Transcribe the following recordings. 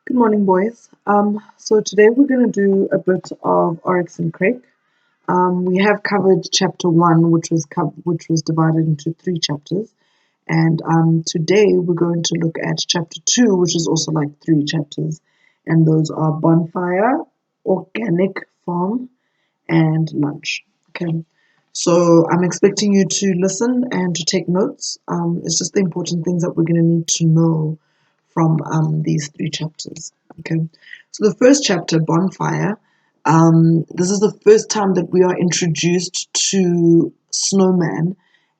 Good morning, boys. So today we're going to do a bit of Oryx and Crake. We have covered chapter one, which was divided into three chapters, and today we're going to look at chapter two, which is also like three chapters, and those are bonfire, organic farm, and lunch. Okay. So I'm expecting you to listen and to take notes. It's just the important things that we're going to need to know from these three chapters. Okay. So the first chapter, bonfire. This is the first time that we are introduced to Snowman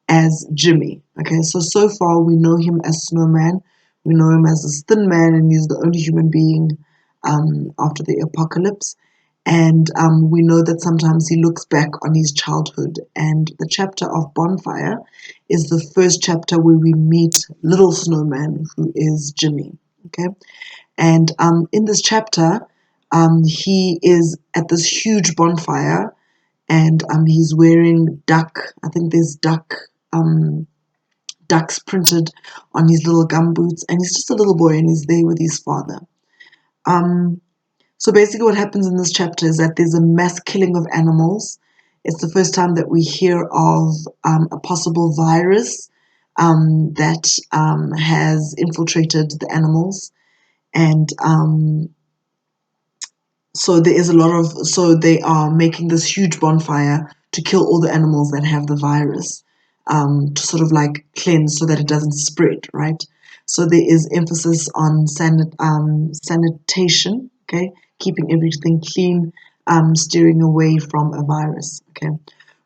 as Jimmy. Okay. So far we know him as Snowman. We know him as this thin man, and he's the only human being after the apocalypse. And we know that sometimes he looks back on his childhood. And the chapter of Bonfire is the first chapter where we meet Little Snowman, who is Jimmy. Okay. And in this chapter, he is at this huge bonfire, and he's wearing duck. I think there's ducks printed on his little gum boots, and he's just a little boy, and he's there with his father. So basically what happens in this chapter is that there's a mass killing of animals. It's the first time that we hear of a possible virus that has infiltrated the animals. And so there is so they are making this huge bonfire to kill all the animals that have the virus, to sort of like cleanse so that it doesn't spread, right? So there is emphasis on sanitation, okay, keeping everything clean, steering away from a virus, okay.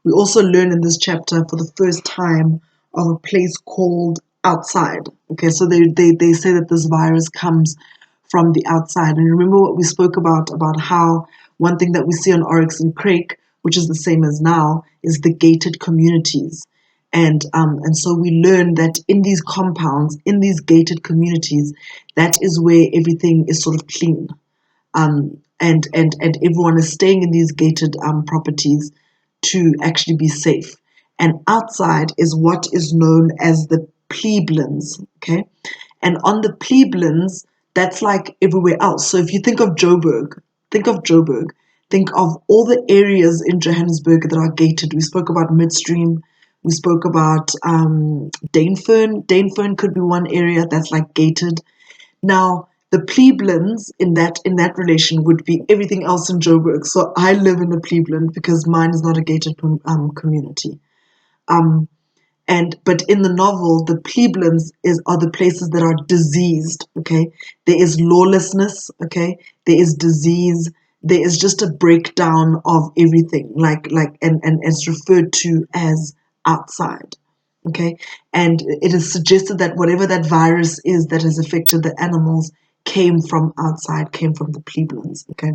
We also learn in this chapter for the first time of a place called outside, okay. So they say that this virus comes from the outside. And remember what we spoke about how one thing that we see on Oryx and Crake, which is the same as now, is the gated communities. And so we learn that in these compounds, in these gated communities, that is where everything is sort of clean. And everyone is staying in these gated properties to actually be safe. And outside is what is known as the plebeians, okay? And on the plebeians, that's like everywhere else. So if you think of Joburg, think of all the areas in Johannesburg that are gated. We spoke about Midstream. We spoke about Danefern. Danefern could be one area that's like gated. Now, the plebeians in that relation would be everything else in Joburg. So I live in a plebeian because mine is not a gated community. Um, but in the novel, the plebeians are the places that are diseased. Okay, there is lawlessness. Okay, there is disease. There is just a breakdown of everything. And it's referred to as outside. Okay, and it is suggested that whatever that virus is that has affected the animals came from outside, came from the plebeians. Okay,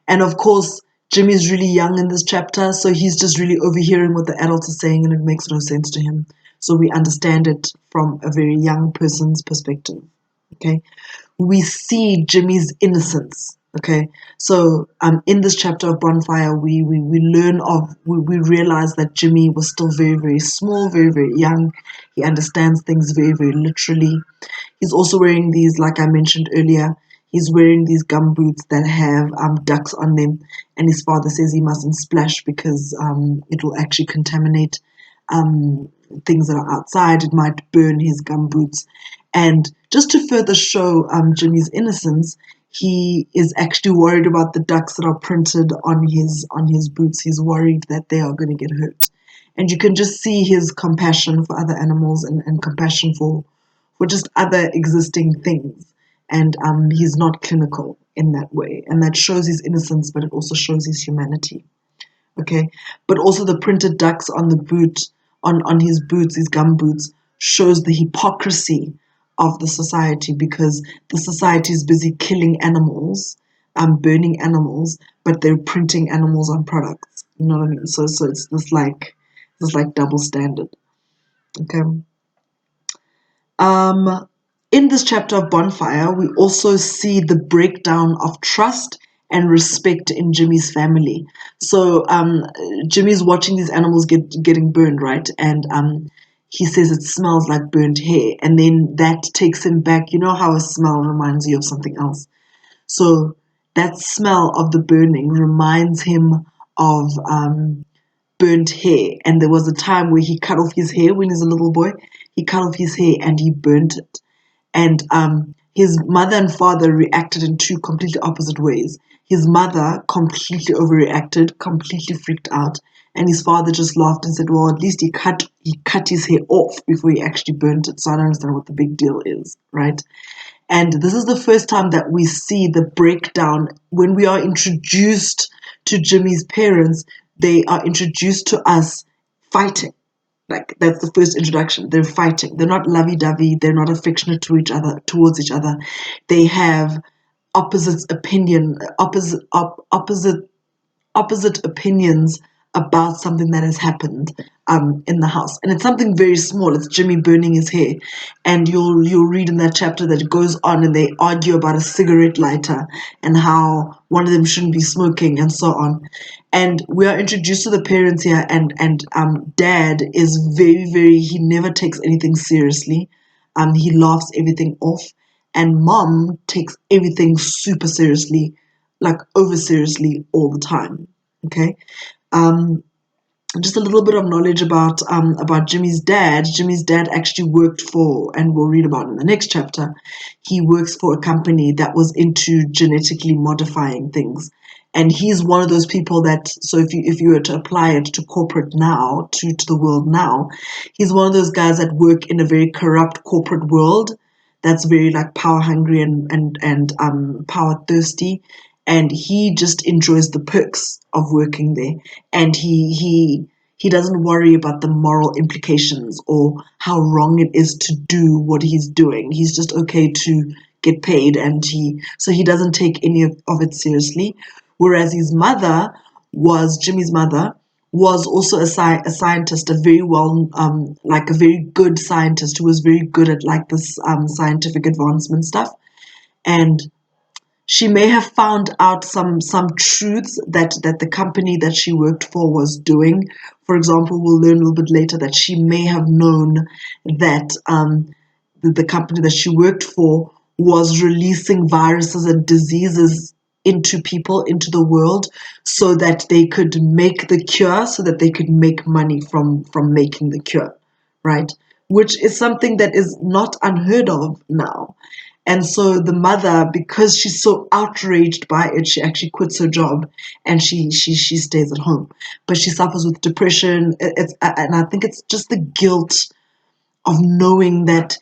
and of course, Jimmy's really young in this chapter, so he's just really overhearing what the adults are saying, and it makes no sense to him. So we understand it from a very young person's perspective. Okay, we see Jimmy's innocence. Okay, so in this chapter of Bonfire, we learn we realize that Jimmy was still very, very small, very, very young. He understands things very, very literally. He's also wearing these, like I mentioned earlier, he's wearing these gum boots that have ducks on them, and his father says he mustn't splash because it will actually contaminate um, things that are outside. It might burn his gum boots. And just to further show Jimmy's innocence, he is actually worried about the ducks that are printed on his boots. He's worried that they are going to get hurt. And you can just see his compassion for other animals and compassion for just other existing things. And he's not clinical in that way. And that shows his innocence, but it also shows his humanity. Okay. But also the printed ducks on the boot, on his boots, his gum boots, shows the hypocrisy of the society, because the society is busy killing animals, burning animals, but they're printing animals on products. You know what I mean? So it's this like double standard. Okay. In this chapter of Bonfire, we also see the breakdown of trust and respect in Jimmy's family. So Jimmy's watching these animals getting burned, right? And he says it smells like burnt hair, and then that takes him back. You know how a smell reminds you of something else. So that smell of the burning reminds him of burnt hair. And there was a time where he cut off his hair when he was a little boy. He cut off his hair and he burnt it. And his mother and father reacted in two completely opposite ways. His mother completely overreacted, completely freaked out, and his father just laughed and said, "Well, at least he cut his hair off before he actually burnt it." So I don't understand what the big deal is, right? And this is the first time that we see the breakdown when we are introduced to Jimmy's parents. They are introduced to us fighting. Like that's the first introduction. They're fighting. They're not lovey-dovey. They're not affectionate to each other, towards each other. They have opposite opinions about something that has happened in the house, and it's something very small. It's Jimmy burning his hair, and you'll read in that chapter that it goes on, and they argue about a cigarette lighter and how one of them shouldn't be smoking, and so on. And we are introduced to the parents here, and dad is very, he never takes anything seriously. He laughs everything off, and mom takes everything super seriously, like over seriously all the time. Okay. Um, just a little bit of knowledge about Jimmy's dad. Jimmy's dad actually worked for, and we'll read about in the next chapter, he works for a company that was into genetically modifying things. And he's one of those people that, so if you were to apply it to corporate now, to the world now, he's one of those guys that work in a very corrupt corporate world that's very like power hungry and power thirsty, and he just enjoys the perks of working there, and he doesn't worry about the moral implications or how wrong it is to do what he's doing. He's just okay to get paid, and he doesn't take any of it seriously. Whereas his mother Jimmy's mother was also a scientist, a very well like a very good scientist who was very good at like this scientific advancement stuff. And she may have found out some truths that the company that she worked for was doing. For example, we'll learn a little bit later that she may have known that the company that she worked for was releasing viruses and diseases into people, into the world, so that they could make the cure, so that they could make money from making the cure, right? Which is something that is not unheard of now. And so the mother, because she's so outraged by it, she actually quits her job and she stays at home. But she suffers with depression. And I think it's just the guilt of knowing that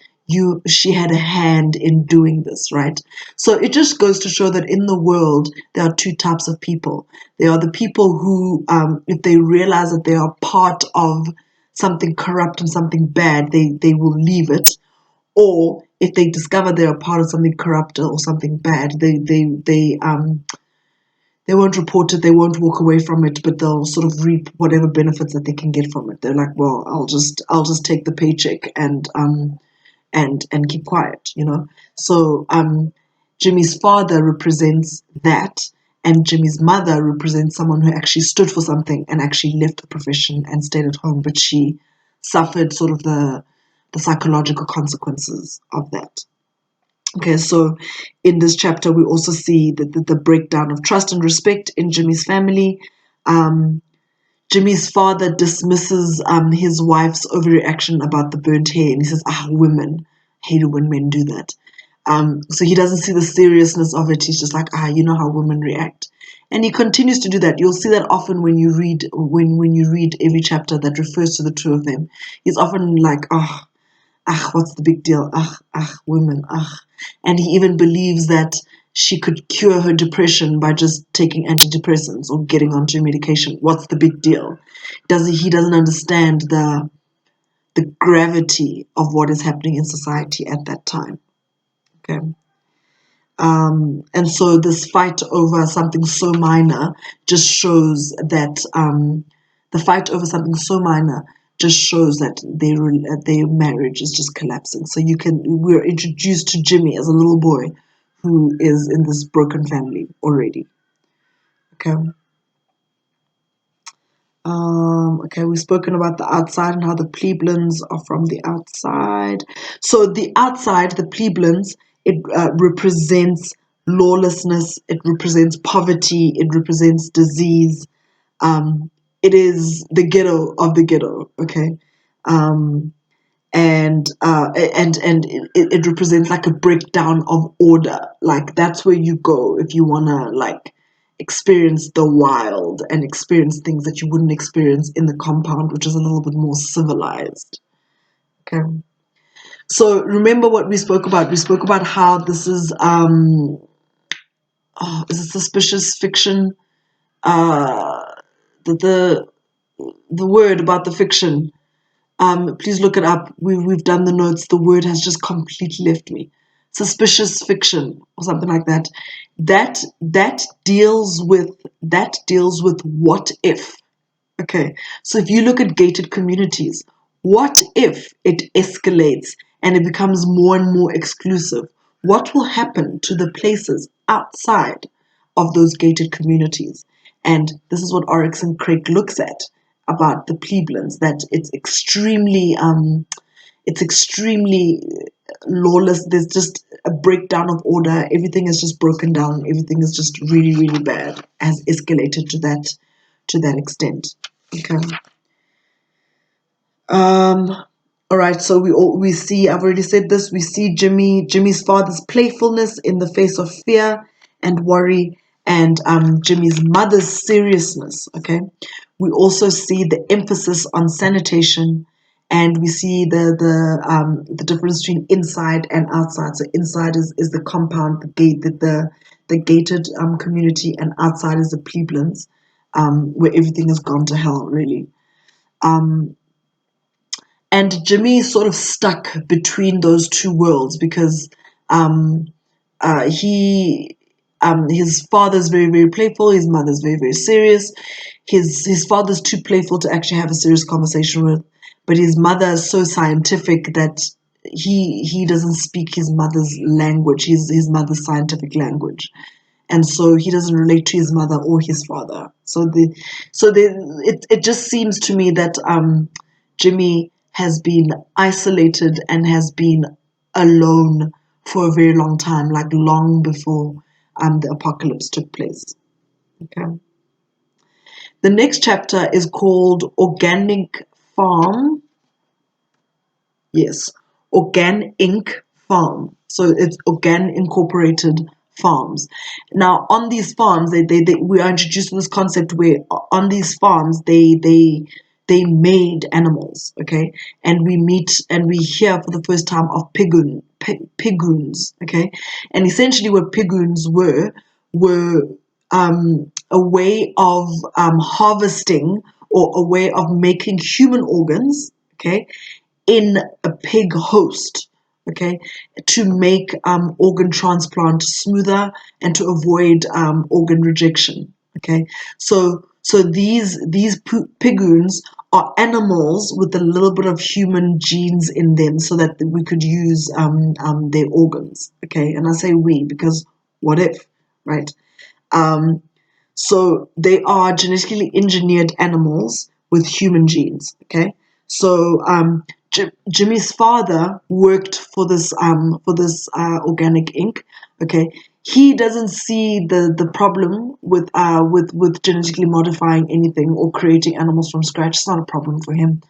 she had a hand in doing this, right? So it just goes to show that in the world there are two types of people. There are the people who, if they realize that they are part of something corrupt and something bad, they will leave it. Or if they discover they are part of something corrupt or something bad, they won't report it, they won't walk away from it, but they'll sort of reap whatever benefits that they can get from it. They're like, well, I'll just take the paycheck and keep quiet, you know. So Jimmy's father represents that, and Jimmy's mother represents someone who actually stood for something and actually left the profession and stayed at home, but she suffered sort of the psychological consequences of that. Okay, so in this chapter, we also see the breakdown of trust and respect in Jimmy's family. Um, Jimmy's father dismisses his wife's overreaction about the burnt hair, and he says, women. Hate it when men do that. So he doesn't see the seriousness of it. He's just like, you know how women react. And he continues to do that. You'll see that often when you read every chapter that refers to the two of them. He's often like, what's the big deal? Women, And he even believes that she could cure her depression by just taking antidepressants or getting onto medication. What's the big deal? He doesn't understand the gravity of what is happening in society at that time. Okay. And so this fight over something so minor just shows that the fight over something so minor just shows that their marriage is just collapsing. So we're introduced to Jimmy as a little boy who is in this broken family already. Okay. Okay, we've spoken about the outside and how the plebeians are from the outside. So the outside, the plebeians, it represents lawlessness, it represents poverty, it represents disease. It is the ghetto of the ghetto, okay? Um, and it represents like a breakdown of order. Like that's where you go if you wanna like experience the wild and experience things that you wouldn't experience in the compound, which is a little bit more civilized. Okay. So remember what we spoke about. We spoke about how this is it suspicious fiction? Uh, the the word about the fiction. Please look it up. We've done the notes. The word has just completely left me. Suspicious fiction or something like that. That deals with what if. Okay, so if you look at gated communities, what if it escalates and it becomes more and more exclusive? What will happen to the places outside of those gated communities? And this is what Oryx and Craig looks at about the plebeians, that it's extremely lawless. There's just a breakdown of order. Everything is just broken down. Everything is just really, really bad. Has escalated to that extent. Okay. Um, all right, so we see, I've already said this, we see Jimmy's father's playfulness in the face of fear and worry, and Jimmy's mother's seriousness. Okay, we also see the emphasis on sanitation, and we see the difference between inside and outside. So inside is the compound, the gate, the gated community, and outside is the plebeians, where everything has gone to hell, really. Um, and Jimmy is sort of stuck between those two worlds because um, he his father's very, very playful, his mother's very, very serious. His father's too playful to actually have a serious conversation with, but his mother is so scientific that he doesn't speak his mother's language, his mother's scientific language, and so he doesn't relate to his mother or his father. It just seems to me that Jimmy has been isolated and has been alone for a very long time, like long before the apocalypse took place. Okay. The next chapter is called Organic Farm. Yes, Organ Inc. Farm. So it's Organ Incorporated Farms. Now, on these farms, we are introduced to this concept where on these farms they made animals, okay, and we meet and we hear for the first time of pigoons, okay, and essentially what pigoons were a way of harvesting or a way of making human organs, okay, in a pig host, okay, to make organ transplant smoother and to avoid organ rejection, okay. So these pigoons are animals with a little bit of human genes in them, so that we could use their organs, okay. And I say we because what if, right? Um, so they are genetically engineered animals with human genes. Okay. So Jimmy's father worked for this Organic Inc. Okay. He doesn't see the problem with genetically modifying anything or creating animals from scratch. It's not a problem for him.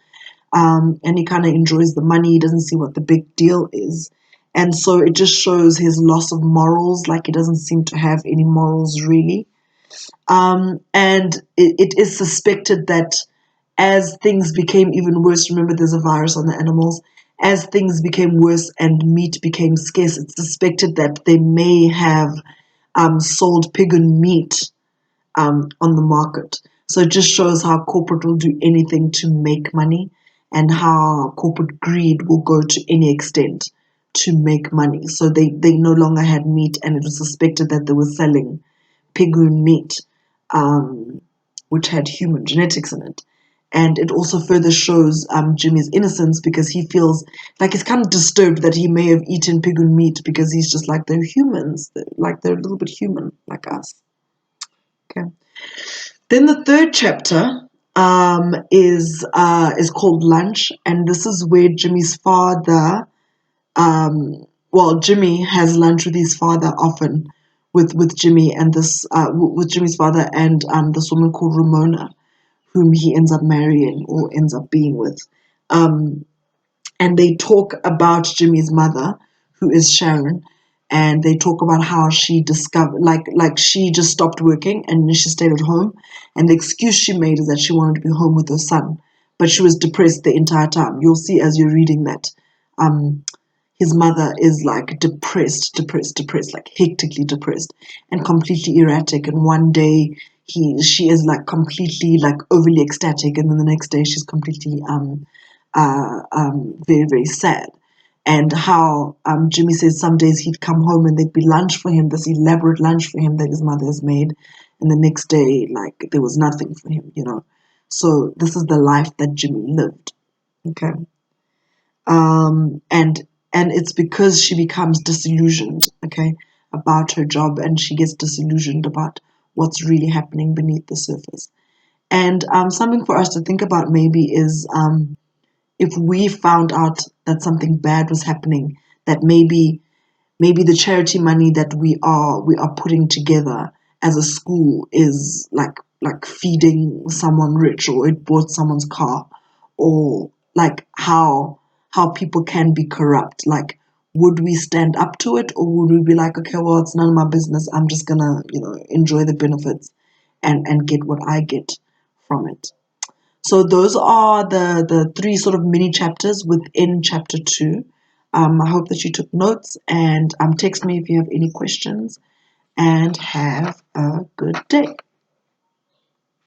And he kind of enjoys the money. He doesn't see what the big deal is. And so it just shows his loss of morals. Like he doesn't seem to have any morals really. And it is suspected that as things became even worse, remember there's a virus on the animals, as things became worse and meat became scarce, it's suspected that they may have sold pigeon meat on the market. So it just shows how corporate will do anything to make money and how corporate greed will go to any extent to make money. So they no longer had meat, and it was suspected that they were selling pigeon meat, which had human genetics in it. And it also further shows Jimmy's innocence because he feels like he's kind of disturbed that he may have eaten pigeon meat because he's just like they're humans, like they're a little bit human like us. Okay. Then the third chapter is called Lunch, and this is where Jimmy's father, Jimmy has lunch with his father often, with Jimmy and this with Jimmy's father and this woman called Ramona, whom he ends up marrying or ends up being with. And they talk about Jimmy's mother, who is Sharon, and they talk about how she discovered, like she just stopped working and she stayed at home, and the excuse she made is that she wanted to be home with her son, but she was depressed the entire time. You'll see as you're reading that. His mother is like depressed, like hectically depressed and completely erratic. And one day she is like completely like overly ecstatic, and then the next day she's completely very, very sad. And how Jimmy says some days he'd come home and there'd be lunch for him, this elaborate lunch for him that his mother has made, and the next day, like, there was nothing for him, you know. So this is the life that Jimmy lived. Okay. And it's because she becomes disillusioned, okay, about her job, and she gets disillusioned about what's really happening beneath the surface. And something for us to think about maybe is if we found out that something bad was happening, that maybe the charity money that we are putting together as a school is like feeding someone rich, or it bought someone's car, or like how people can be corrupt. Like, would we stand up to it, or would we be like, okay, well, it's none of my business, I'm just gonna, enjoy the benefits and get what I get from it. So those are the three sort of mini chapters within chapter 2. I hope that you took notes, and text me if you have any questions, and have a good day.